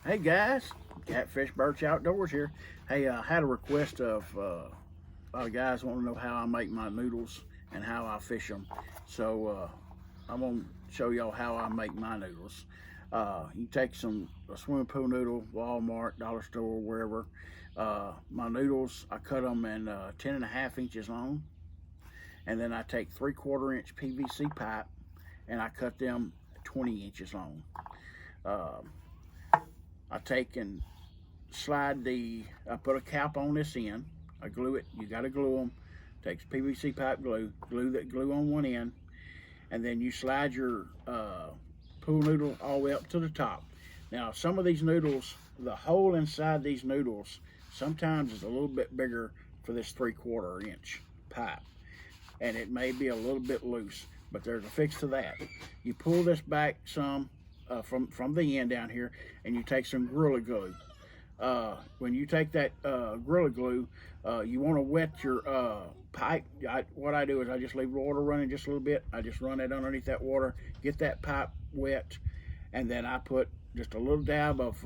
Hey guys, Catfish Birch Outdoors here. Hey, I had a request of a lot of guys want to know how I make my noodles and how I fish them. So I'm gonna show y'all how I make my noodles. You take a swimming pool noodle, Walmart, Dollar Store, wherever. My noodles, I cut them in 10.5 inches long, and then I take 3/4 inch PVC pipe and I cut them 20 inches long. Uh, I take and I put a cap on this end. I glue it. You got to glue them. Takes PVC pipe glue on one end, and then you slide your pool noodle all the way up to the top. Now, some of these noodles, the hole inside these noodles, sometimes is a little bit bigger for this 3/4 inch pipe, and it may be a little bit loose, but there's a fix to that. You pull this back some from the end down here, and you take some Gorilla Glue. When you take that Gorilla Glue, you want to wet your pipe. What I do is I just leave the water running just a little bit. I just run it underneath that water, get that pipe wet, and then I put just a little dab of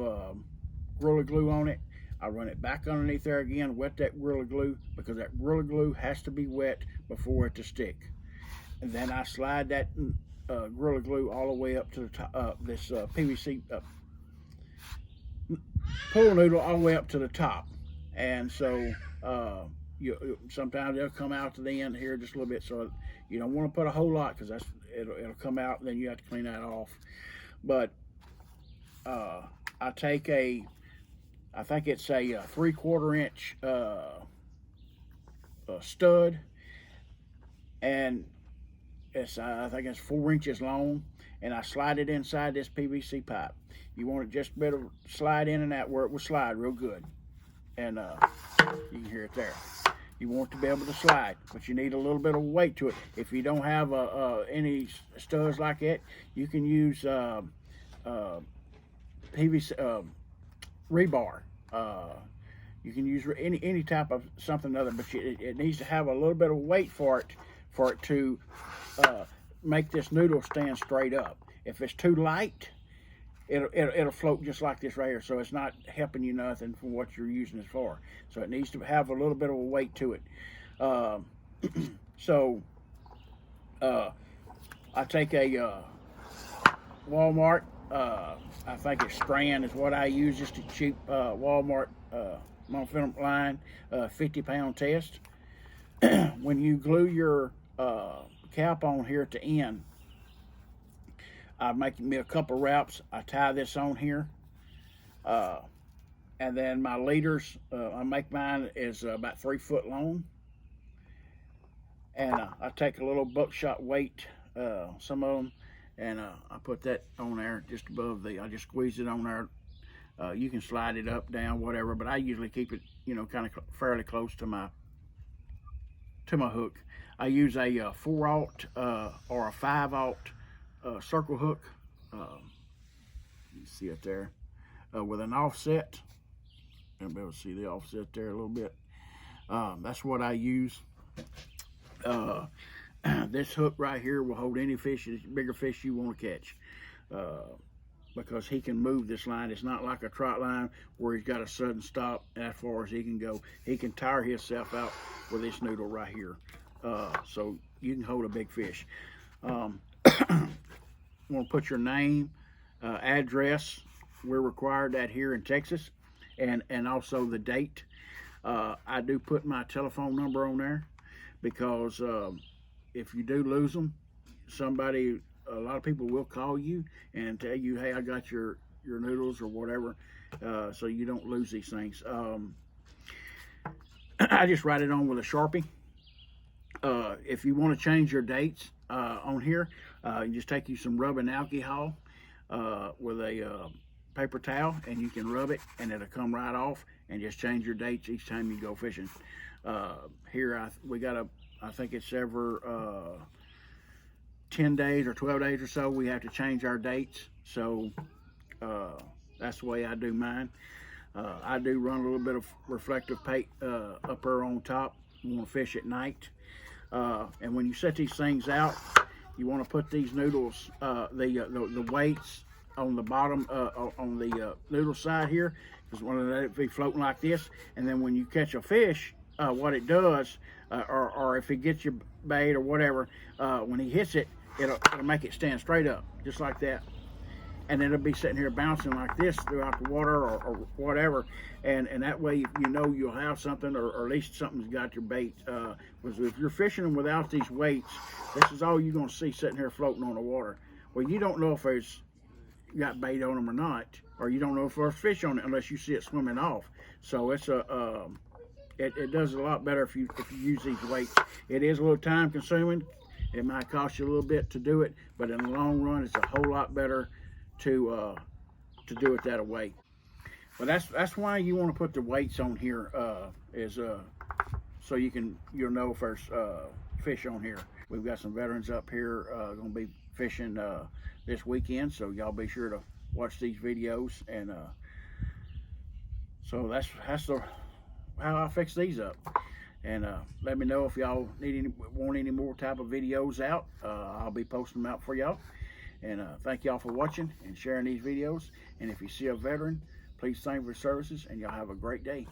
Gorilla Glue on it. I run it back underneath there again, wet that Gorilla Glue, because that Gorilla Glue has to be wet before it to stick. And then I slide that Gorilla Glue all the way up to the top, this PVC pool noodle all the way up to the top. And so sometimes they'll come out to the end here just a little bit, so you don't want to put a whole lot, because it'll come out and then you have to clean that off. But I take I think it's a 3/4 inch stud, and I think it's 4 inches long, and I slide it inside this PVC pipe. You want it just better slide in and out where it will slide real good, and you can hear it there. You want to be able to slide, but you need a little bit of weight to it. If you don't have any studs like that, you can use PVC rebar. You can use any type of something other, but it needs to have a little bit of weight for it to make this noodle stand straight up. If it's too light, it'll float just like this right here, so it's not helping you nothing for what you're using it for. So it needs to have a little bit of a weight to it. So I take a Walmart, I think it's Strand is what I use, just a cheap Walmart monofilament line, 50-pound test. When you glue your cap on here at the end, I make me a couple wraps. I tie this on here, and then my leaders, I make mine is about 3 foot long, and I take a little buckshot weight, some of them, and I put that on there just above I just squeeze it on there. You can slide it up, down, whatever, but I usually keep it, kind of fairly close to my hook. I use a 4/0 or a 5/0 circle hook. You see it there, with an offset. You'll be able to see the offset there a little bit. That's what I use. This hook right here will hold any fish, bigger fish you want to catch, because he can move this line. It's not like a trot line where he's got a sudden stop as far as he can go. He can tire himself out with this noodle right here. So you can hold a big fish. You want to put your name, address. We're required that here in Texas, and also the date. I do put my telephone number on there, because if you do lose them, a lot of people will call you and tell you, hey, I got your noodles or whatever, so you don't lose these things. I just write it on with a Sharpie. If you want to change your dates on here, you just take you some rubbing alcohol with a paper towel, and you can rub it, and it'll come right off, and just change your dates each time you go fishing. Here we got I think it's every 10 days or 12 days or so, we have to change our dates. So that's the way I do mine. I do run a little bit of reflective paint up there on top. You want to fish at night. And when you set these things out, you want to put these noodles, the weights on the bottom, on the noodle side here, because want to let it be floating like this. And then when you catch a fish, what it does, or if it gets your bait or whatever, when he hits it, it'll make it stand straight up, just like that. And it'll be sitting here bouncing like this throughout the water or whatever, and that way you know you'll have something, or at least something's got your bait. Because if you're fishing them without these weights, this is all you're going to see sitting here floating on the water. Well, you don't know if there's got bait on them or not, or you don't know if there's fish on it unless you see it swimming off. So it's it does a lot better if you use these weights. It is a little time consuming. It might cost you a little bit to do it, but in the long run, it's a whole lot better to do it that way. But that's why you want to put the weights on here, so you'll know if there's fish on here. We've got some veterans up here going to be fishing this weekend, so y'all be sure to watch these videos. And so that's how I fix these up. And let me know if y'all want any more type of videos out. I'll be posting them out for y'all. And thank y'all for watching and sharing these videos. And if you see a veteran, please thank for services, and y'all have a great day.